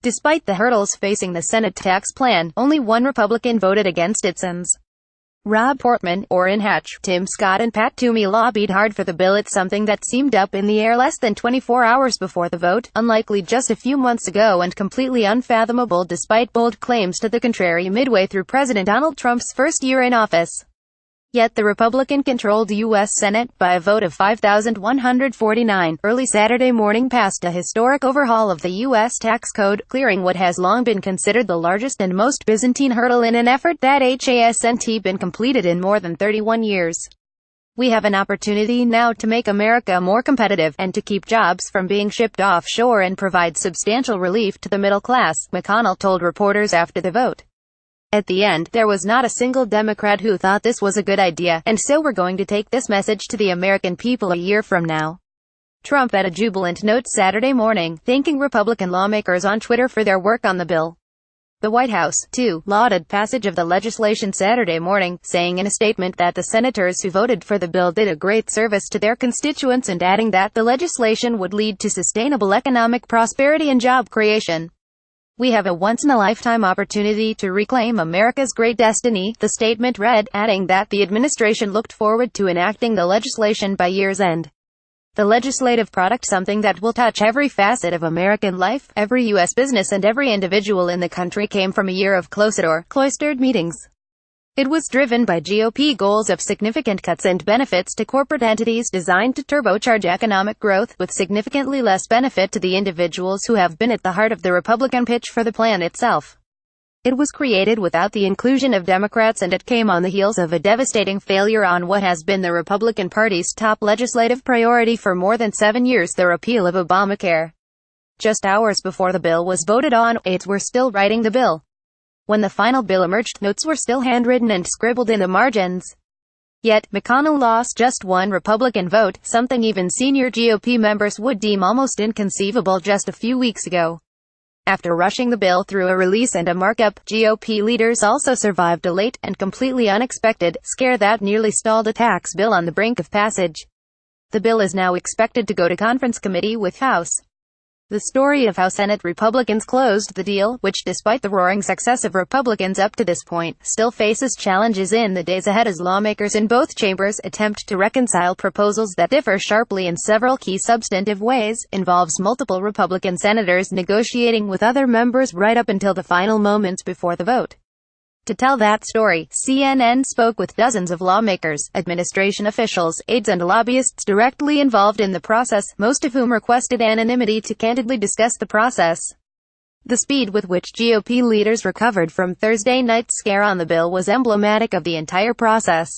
Despite the hurdles facing the Senate tax plan, only one Republican voted against itSens. Rob Portman, Orrin Hatch, Scott and Pat Toomey lobbied hard for the bill. It's something that seemed up in the air less than 24 hours before the vote, unlikely just a few months ago, and completely unfathomable despite bold claims to the contrary midway through President Donald Trump's first year in office. Yet the Republican-controlled U.S. Senate, by a vote of 5,149, early Saturday morning passed a historic overhaul of the U.S. tax code, clearing what has long been considered the largest and most Byzantine hurdle in an effort that hasn't been completed in more than 31 years. We have an opportunity now to make America more competitive, and to keep jobs from being shipped offshore and provide substantial relief to the middle class, McConnell told reporters after the vote. At the end, there was not a single Democrat who thought this was a good idea, and so we're going to take this message to the American people a year from now. Trump had a jubilant note Saturday morning, thanking Republican lawmakers on Twitter for their work on the bill. The White House, too, lauded passage of the legislation Saturday morning, saying in a statement that the senators who voted for the bill did a great service to their constituents, and adding that the legislation would lead to sustainable economic prosperity and job creation. We have a once-in-a-lifetime opportunity to reclaim America's great destiny, the statement read, adding that the administration looked forward to enacting the legislation by year's end. The legislative product, something that will touch every facet of American life, every U.S. business and every individual in the country, came from a year of cloistered meetings. It was driven by GOP goals of significant cuts and benefits to corporate entities designed to turbocharge economic growth, with significantly less benefit to the individuals who have been at the heart of the Republican pitch for the plan itself. It was created without the inclusion of Democrats, and it came on the heels of a devastating failure on what has been the Republican Party's top legislative priority for more than 7 years, the repeal of Obamacare. Just hours before the bill was voted on, aides were still writing the bill. When the final bill emerged, notes were still handwritten and scribbled in the margins. Yet, McConnell lost just one Republican vote, something even senior GOP members would deem almost inconceivable just a few weeks ago. After rushing the bill through a release and a markup, GOP leaders also survived a late, and completely unexpected, scare that nearly stalled a tax bill on the brink of passage. The bill is now expected to go to conference committee with House. The story of how Senate Republicans closed the deal, which despite the roaring success of Republicans up to this point, still faces challenges in the days ahead as lawmakers in both chambers attempt to reconcile proposals that differ sharply in several key substantive ways, involves multiple Republican senators negotiating with other members right up until the final moments before the vote. To tell that story, CNN spoke with dozens of lawmakers, administration officials, aides and lobbyists directly involved in the process, most of whom requested anonymity to candidly discuss the process. The speed with which GOP leaders recovered from Thursday night's scare on the bill was emblematic of the entire process.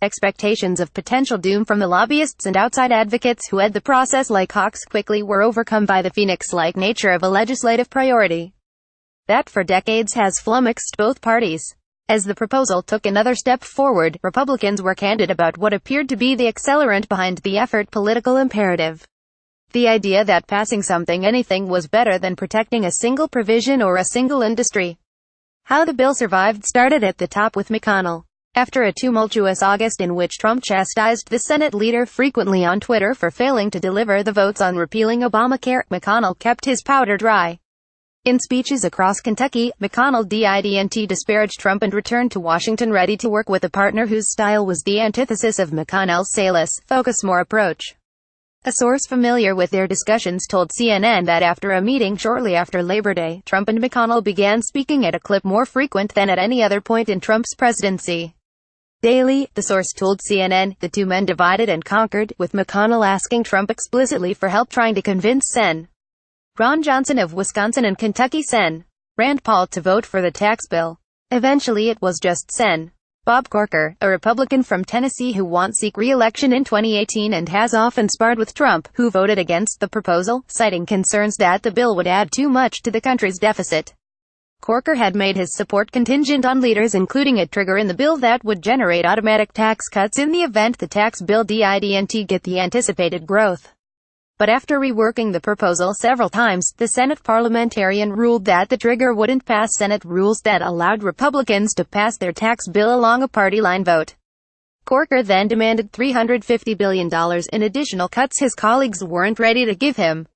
Expectations of potential doom from the lobbyists and outside advocates who led the process like hawks quickly were overcome by the phoenix-like nature of a legislative priority that for decades has flummoxed both parties. As the proposal took another step forward, Republicans were candid about what appeared to be the accelerant behind the effort: political imperative. The idea that passing anything was better than protecting a single provision or a single industry. How the bill survived started at the top with McConnell. After a tumultuous August in which Trump chastised the Senate leader frequently on Twitter for failing to deliver the votes on repealing Obamacare, McConnell kept his powder dry. In speeches across Kentucky, McConnell didn't disparage Trump and returned to Washington ready to work with a partner whose style was the antithesis of McConnell's say-less, focus-more approach. A source familiar with their discussions told CNN that after a meeting shortly after Labor Day, Trump and McConnell began speaking at a clip more frequent than at any other point in Trump's presidency. Daily, the source told CNN, the two men divided and conquered, with McConnell asking Trump explicitly for help trying to convince Sen. Ron Johnson of Wisconsin and Kentucky Sen. Rand Paul to vote for the tax bill. Eventually it was just Sen. Bob Corker, a Republican from Tennessee who won't seek re-election in 2018 and has often sparred with Trump, who voted against the proposal, citing concerns that the bill would add too much to the country's deficit. Corker had made his support contingent on leaders including a trigger in the bill that would generate automatic tax cuts in the event the tax bill didn't get the anticipated growth. But after reworking the proposal several times, the Senate parliamentarian ruled that the trigger wouldn't pass Senate rules that allowed Republicans to pass their tax bill along a party line vote. Corker then demanded $350 billion in additional cuts his colleagues weren't ready to give him.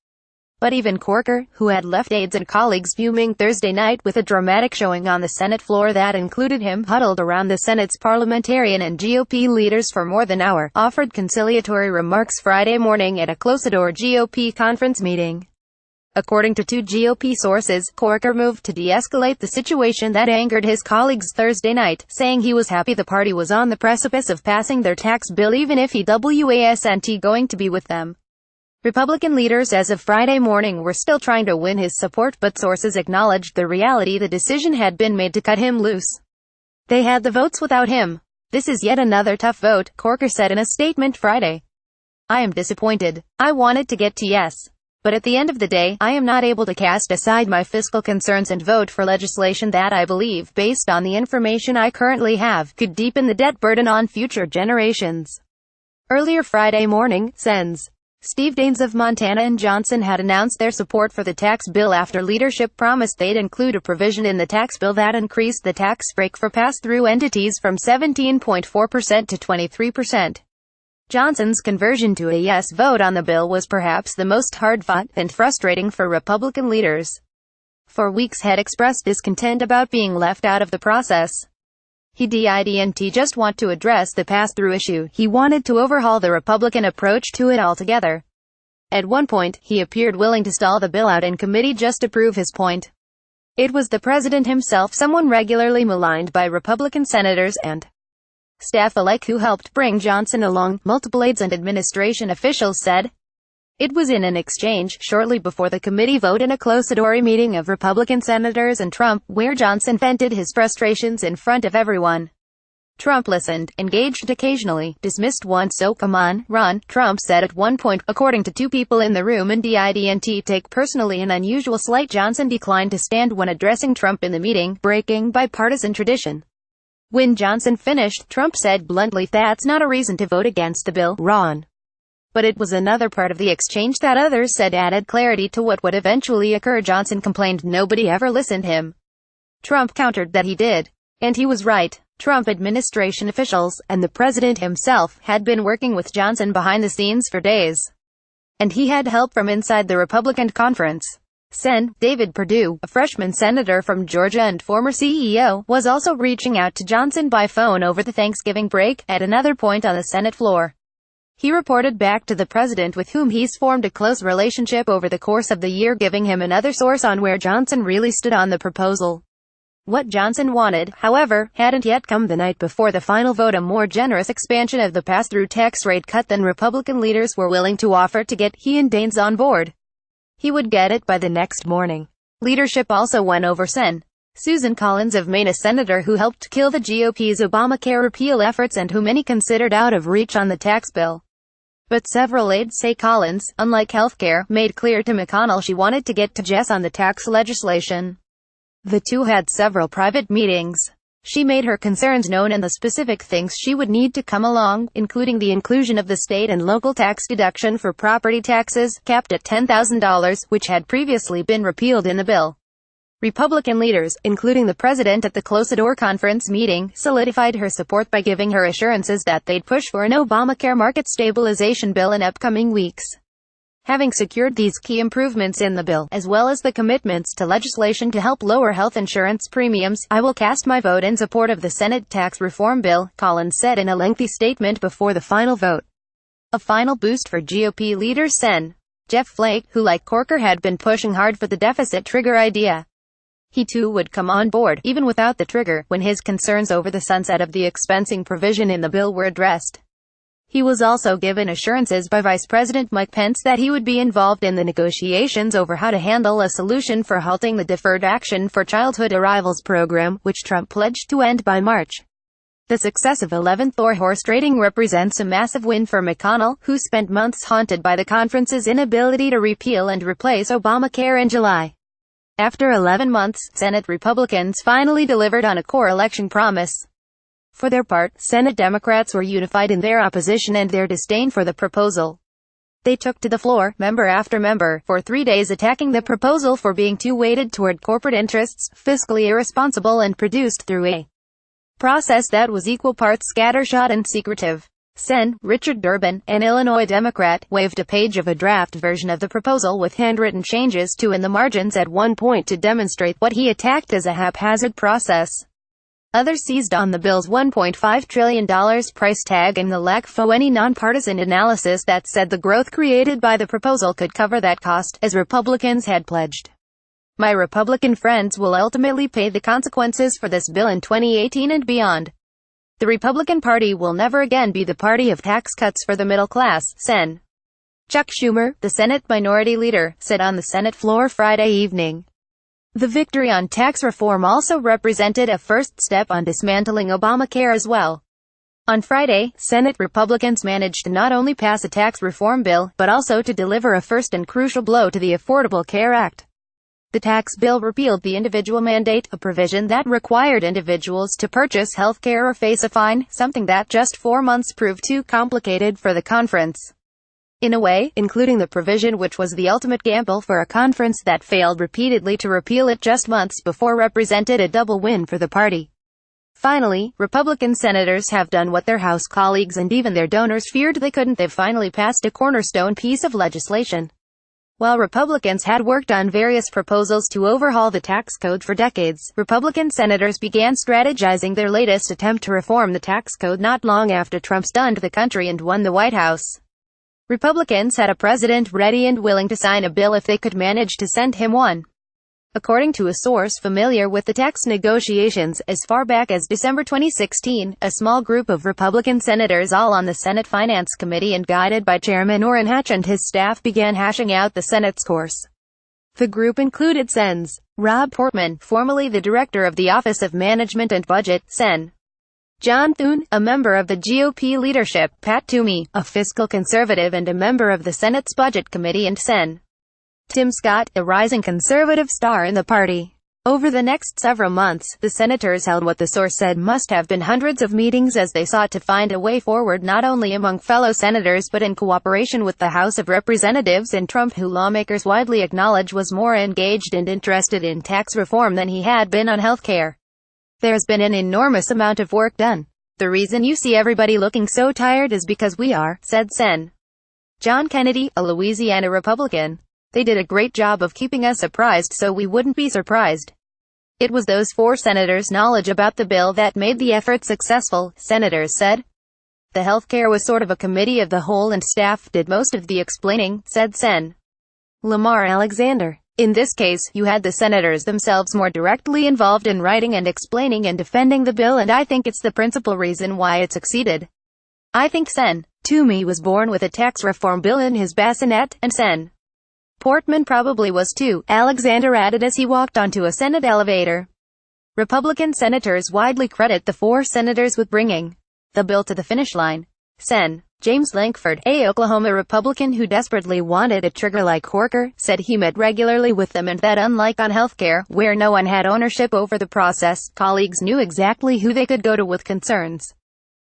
But even Corker, who had left aides and colleagues fuming Thursday night with a dramatic showing on the Senate floor that included him huddled around the Senate's parliamentarian and GOP leaders for more than an hour, offered conciliatory remarks Friday morning at a closed-door GOP conference meeting. According to two GOP sources, Corker moved to de-escalate the situation that angered his colleagues Thursday night, saying he was happy the party was on the precipice of passing their tax bill even if he wasn't going to be with them. Republican leaders as of Friday morning were still trying to win his support, but sources acknowledged the reality the decision had been made to cut him loose. They had the votes without him. "This is yet another tough vote," Corker said in a statement Friday. "I am disappointed. I wanted to get to yes. But at the end of the day, I am not able to cast aside my fiscal concerns and vote for legislation that I believe, based on the information I currently have, could deepen the debt burden on future generations." Earlier Friday morning, itSens. Steve Daines of Montana and Johnson had announced their support for the tax bill after leadership promised they'd include a provision in the tax bill that increased the tax break for pass-through entities from 17.4% to 23%. Johnson's conversion to a yes vote on the bill was perhaps the most hard-fought and frustrating for Republican leaders. For weeks had expressed discontent about being left out of the process. He didn't just want to address the pass-through issue, he wanted to overhaul the Republican approach to it altogether. At one point, he appeared willing to stall the bill out in committee just to prove his point. It was the president himself, someone regularly maligned by Republican senators and staff alike, who helped bring Johnson along, multiple aides and administration officials said. It was in an exchange shortly before the committee vote in a closed-door meeting of Republican senators and Trump, where Johnson vented his frustrations in front of everyone. Trump listened, engaged occasionally, dismissed once. "So come on, Ron," Trump said at one point, according to two people in the room, and didn't take personally an unusual slight. Johnson declined to stand when addressing Trump in the meeting, breaking bipartisan tradition. When Johnson finished, Trump said bluntly, "That's not a reason to vote against the bill, Ron." But it was another part of the exchange that others said added clarity to what would eventually occur. Johnson complained nobody ever listened to him. Trump countered that he did. And he was right. Trump administration officials, and the president himself, had been working with Johnson behind the scenes for days. And he had help from inside the Republican conference. Sen. David Perdue, a freshman senator from Georgia and former CEO, was also reaching out to Johnson by phone over the Thanksgiving break, at another point on the Senate floor. He reported back to the president, with whom he's formed a close relationship over the course of the year, giving him another source on where Johnson really stood on the proposal. What Johnson wanted, however, hadn't yet come the night before the final vote, a more generous expansion of the pass-through tax rate cut than Republican leaders were willing to offer to get he and Daines on board. He would get it by the next morning. Leadership also went over Sen. Susan Collins of Maine, a senator who helped kill the GOP's Obamacare repeal efforts and who many considered out of reach on the tax bill. But several aides say Collins, unlike healthcare, made clear to McConnell she wanted to get to Jess on the tax legislation. The two had several private meetings. She made her concerns known and the specific things she would need to come along, including the inclusion of the state and local tax deduction for property taxes, capped at $10,000, which had previously been repealed in the bill. Republican leaders, including the president at the closed-door conference meeting, solidified her support by giving her assurances that they'd push for an Obamacare market stabilization bill in upcoming weeks. Having secured these key improvements in the bill, as well as the commitments to legislation to help lower health insurance premiums, I will cast my vote in support of the Senate tax reform bill, Collins said in a lengthy statement before the final vote. A final boost for GOP leader Sen. Jeff Flake, who like Corker had been pushing hard for the deficit trigger idea. He too would come on board, even without the trigger, when his concerns over the sunset of the expensing provision in the bill were addressed. He was also given assurances by Vice President Mike Pence that he would be involved in the negotiations over how to handle a solution for halting the Deferred Action for Childhood Arrivals program, which Trump pledged to end by March. The success of 11th hour horse trading represents a massive win for McConnell, who spent months haunted by the conference's inability to repeal and replace Obamacare in July. After 11 months, Senate Republicans finally delivered on a core election promise. For their part, Senate Democrats were unified in their opposition and their disdain for the proposal. They took to the floor, member after member, for 3 days, attacking the proposal for being too weighted toward corporate interests, fiscally irresponsible, and produced through a process that was equal parts scattershot and secretive. Sen. Richard Durbin, an Illinois Democrat, waved a page of a draft version of the proposal with handwritten changes to in the margins at one point to demonstrate what he attacked as a haphazard process. Others seized on the bill's $1.5 trillion price tag and the lack of any nonpartisan analysis that said the growth created by the proposal could cover that cost, as Republicans had pledged. My Republican friends will ultimately pay the consequences for this bill in 2018 and beyond. The Republican Party will never again be the party of tax cuts for the middle class, Sen. Chuck Schumer, the Senate Minority Leader, said on the Senate floor Friday evening. The victory on tax reform also represented a first step on dismantling Obamacare as well. On Friday, Senate Republicans managed to not only pass a tax reform bill, but also to deliver a first and crucial blow to the Affordable Care Act. The tax bill repealed the individual mandate, a provision that required individuals to purchase health care or face a fine, something that just 4 months proved too complicated for the conference. In a way, including the provision which was the ultimate gamble for a conference that failed repeatedly to repeal it just months before represented a double win for the party. Finally, Republican senators have done what their House colleagues and even their donors feared they couldn't. They've finally passed a cornerstone piece of legislation. While Republicans had worked on various proposals to overhaul the tax code for decades, Republican senators began strategizing their latest attempt to reform the tax code not long after Trump stunned the country and won the White House. Republicans had a president ready and willing to sign a bill if they could manage to send him one. According to a source familiar with the tax negotiations, as far back as December 2016, a small group of Republican senators, all on the Senate Finance Committee and guided by Chairman Orrin Hatch and his staff, began hashing out the Senate's course. The group included Sen's Rob Portman, formerly the director of the Office of Management and Budget, Sen. John Thune, a member of the GOP leadership, Pat Toomey, a fiscal conservative and a member of the Senate's Budget Committee, and Sen. Tim Scott, a rising conservative star in the party. Over the next several months, the senators held what the source said must have been hundreds of meetings as they sought to find a way forward not only among fellow senators but in cooperation with the House of Representatives and Trump, who lawmakers widely acknowledge was more engaged and interested in tax reform than he had been on health care. There's been an enormous amount of work done. The reason you see everybody looking so tired is because we are, said Sen. John Kennedy, a Louisiana Republican. They did a great job of keeping us apprised so we wouldn't be surprised. It was those 4 senators' knowledge about the bill that made the effort successful, senators said. The healthcare was sort of a committee of the whole and staff did most of the explaining, said Sen. Lamar Alexander. In this case, you had the senators themselves more directly involved in writing and explaining and defending the bill, and I think it's the principal reason why it succeeded. I think Sen. Toomey was born with a tax reform bill in his bassinet, and Sen. Portman probably was too, Alexander added as he walked onto a Senate elevator. Republican senators widely credit the 4 senators with bringing the bill to the finish line. Sen. James Lankford, a Oklahoma Republican who desperately wanted a trigger like Corker, said he met regularly with them and that unlike on healthcare, where no one had ownership over the process, colleagues knew exactly who they could go to with concerns.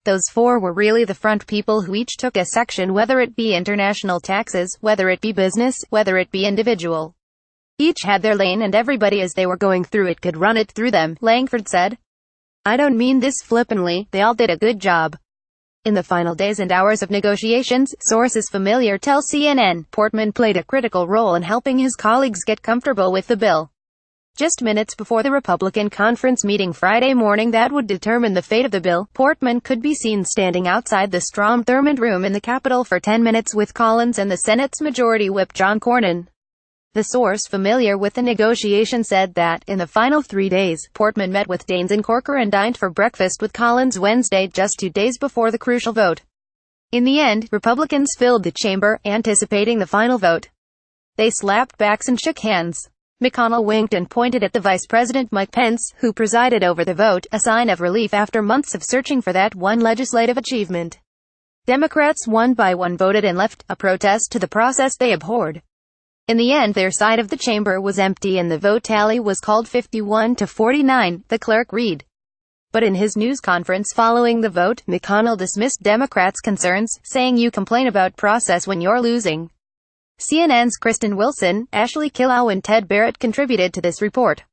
Those 4 were really the front people who each took a section, whether it be international taxes, whether it be business, whether it be individual. Each had their lane and everybody as they were going through it could run it through them, Lankford said. I don't mean this flippantly, they all did a good job. In the final days and hours of negotiations, sources familiar tell CNN, Portman played a critical role in helping his colleagues get comfortable with the bill. Just minutes before the Republican conference meeting Friday morning that would determine the fate of the bill, Portman could be seen standing outside the Strom-Thurmond room in the Capitol for 10 minutes with Collins and the Senate's Majority Whip John Cornyn. The source familiar with the negotiation said that, in the final 3 days, Portman met with Daines and Corker and dined for breakfast with Collins Wednesday, just 2 days before the crucial vote. In the end, Republicans filled the chamber, anticipating the final vote. They slapped backs and shook hands. McConnell winked and pointed at the Vice President Mike Pence, who presided over the vote, a sign of relief after months of searching for that one legislative achievement. Democrats one by one voted and left, a protest to the process they abhorred. In the end, their side of the chamber was empty and the vote tally was called 51-49, the clerk read. But in his news conference following the vote, McConnell dismissed Democrats' concerns, saying you complain about process when you're losing. CNN's Kristen Wilson, Ashley Killow and Ted Barrett contributed to this report.